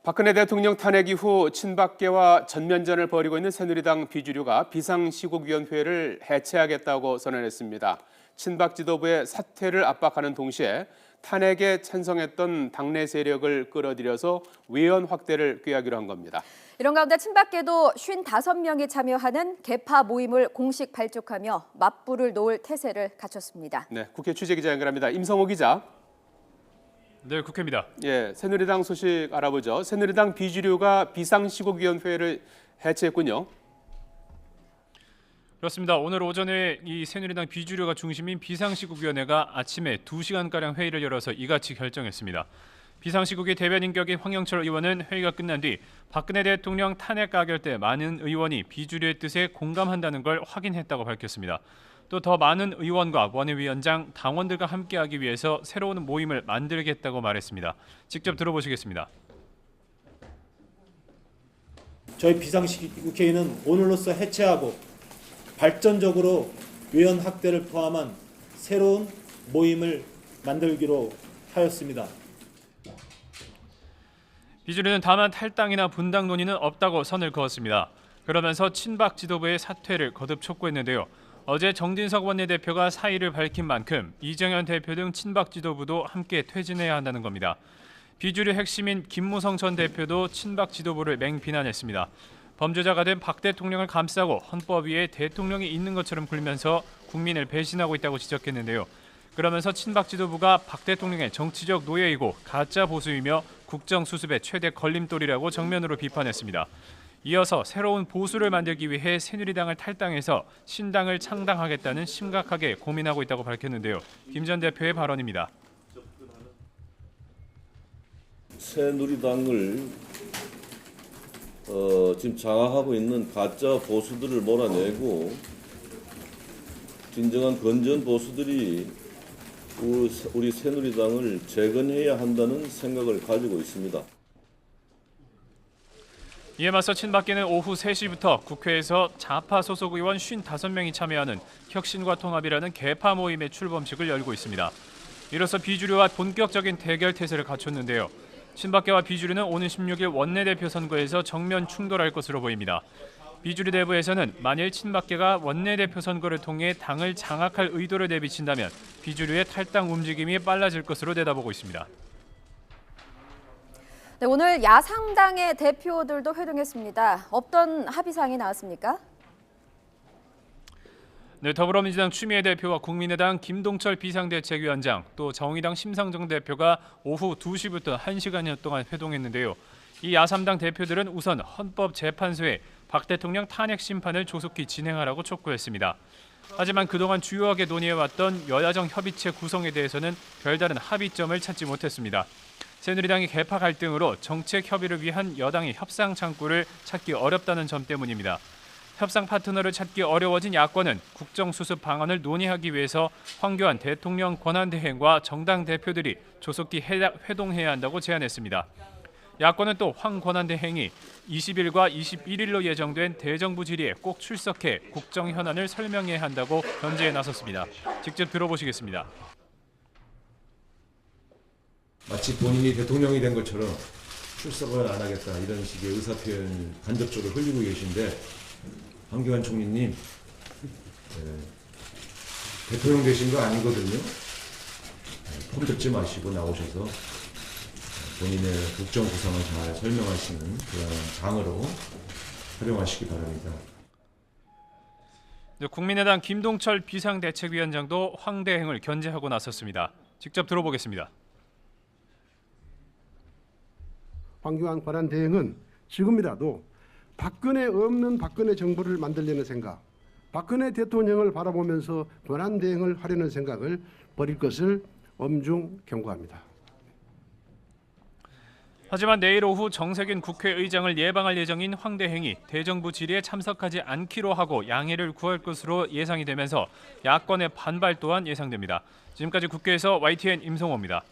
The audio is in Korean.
박근혜 대통령 탄핵 이후 친박계와 전면전을 벌이고 있는 새누리당 비주류가 비상시국위원회를 해체하겠다고 선언했습니다. 친박 지도부의 사퇴를 압박하는 동시에 탄핵에 찬성했던 당내 세력을 끌어들여서 위원 확대를 꾀하기로 한 겁니다. 이런 가운데 친박계도 55명이 참여하는 개파 모임을 공식 발족하며 맞불을 놓을 태세를 갖췄습니다. 네, 국회 취재기자 연결합니다. 임성호 기자. 네, 국회입니다. 예, 새누리당 소식 알아보죠. 새누리당 비주류가 비상시국위원회를 해체했군요. 그렇습니다. 오늘 오전에 이 새누리당 비주류가 중심인 비상시국위원회가 아침에 2시간가량 회의를 열어서 이같이 결정했습니다. 비상시국위 대변인격인 황영철 의원은 회의가 끝난 뒤 박근혜 대통령 탄핵 가결 때 많은 의원이 비주류의 뜻에 공감한다는 걸 확인했다고 밝혔습니다. 또 더 많은 의원과 원외위원장, 당원들과 함께하기 위해서 새로운 모임을 만들겠다고 말했습니다. 직접 들어보시겠습니다. 저희 비상시국회의는 오늘로써 해체하고 발전적으로 위원 확대를 포함한 새로운 모임을 만들기로 하였습니다. 비주류는 다만 탈당이나 분당 논의는 없다고 선을 그었습니다. 그러면서 친박 지도부의 사퇴를 거듭 촉구했는데요. 어제 정진석 원내대표가 사의를 밝힌 만큼 이정현 대표 등 친박 지도부도 함께 퇴진해야 한다는 겁니다. 비주류 핵심인 김무성 전 대표도 친박 지도부를 맹비난했습니다. 범죄자가 된 박 대통령을 감싸고 헌법 위에 대통령이 있는 것처럼 굴면서 국민을 배신하고 있다고 지적했는데요. 그러면서 친박 지도부가 박 대통령의 정치적 노예이고 가짜 보수이며 국정수습의 최대 걸림돌이라고 정면으로 비판했습니다. 이어서 새로운 보수를 만들기 위해 새누리당을 탈당해서 신당을 창당하겠다는 심각하게 고민하고 있다고 밝혔는데요. 김 전 대표의 발언입니다. 새누리당을 지금 장악하고 있는 가짜 보수들을 몰아내고 진정한 건전 보수들이 우리 새누리당을 재건해야 한다는 생각을 가지고 있습니다. 이에 맞서 친박계는 오후 3시부터 국회에서 좌파 소속 의원 55명이 참여하는 혁신과 통합이라는 개파 모임의 출범식을 열고 있습니다. 이로써 비주류와 본격적인 대결 태세를 갖췄는데요. 친박계와 비주류는 오는 16일 원내대표 선거에서 정면 충돌할 것으로 보입니다. 비주류 내부에서는 만일 친박계가 원내대표 선거를 통해 당을 장악할 의도를 내비친다면 비주류의 탈당 움직임이 빨라질 것으로 내다보고 있습니다. 네, 오늘 야상당의 대표들도 회동했습니다. 어떤 합의사항이 나왔습니까? 네, 더불어민주당 추미애 대표와 국민의당 김동철 비상대책위원장 또 정의당 심상정 대표가 오후 2시부터 1시간여 동안 회동했는데요. 이 야3당 대표들은 우선 헌법재판소에 박 대통령 탄핵 심판을 조속히 진행하라고 촉구했습니다. 하지만 그동안 주요하게 논의해왔던 여야정 협의체 구성에 대해서는 별다른 합의점을 찾지 못했습니다. 새누리당이 개파 갈등으로 정책 협의를 위한 여당의 협상 창구를 찾기 어렵다는 점 때문입니다. 협상 파트너를 찾기 어려워진 야권은 국정수습 방안을 논의하기 위해서 황교안 대통령 권한대행과 정당 대표들이 조속히 회동해야 한다고 제안했습니다. 야권은 또 황 권한대행이 20일과 21일로 예정된 대정부 질의에 꼭 출석해 국정 현안을 설명해야 한다고 견제에 나섰습니다. 직접 들어보시겠습니다. 마치 본인이 대통령이 된 것처럼 출석을 안 하겠다 이런 식의 의사표현을 간접적으로 흘리고 계신데 황교안 총리님 대통령 되신 거 아니거든요. 폼 잡지 마시고 나오셔서 본인의 국정 구상을 잘 설명하시는 그런 장으로 활용하시기 바랍니다. 국민의당 김동철 비상대책위원장도 황 대행을 견제하고 나섰습니다. 직접 들어보겠습니다. 황교안 권한대행은 지금이라도 박근혜 없는 박근혜 정부를 만들려는 생각, 박근혜 대통령을 바라보면서 권한대행을 하려는 생각을 버릴 것을 엄중 경고합니다. 하지만 내일 오후 정세균 국회의장을 예방할 예정인 황 대행이 대정부 질의에 참석하지 않기로 하고 양해를 구할 것으로 예상이 되면서 야권의 반발 또한 예상됩니다. 지금까지 국회에서 YTN 임성호입니다.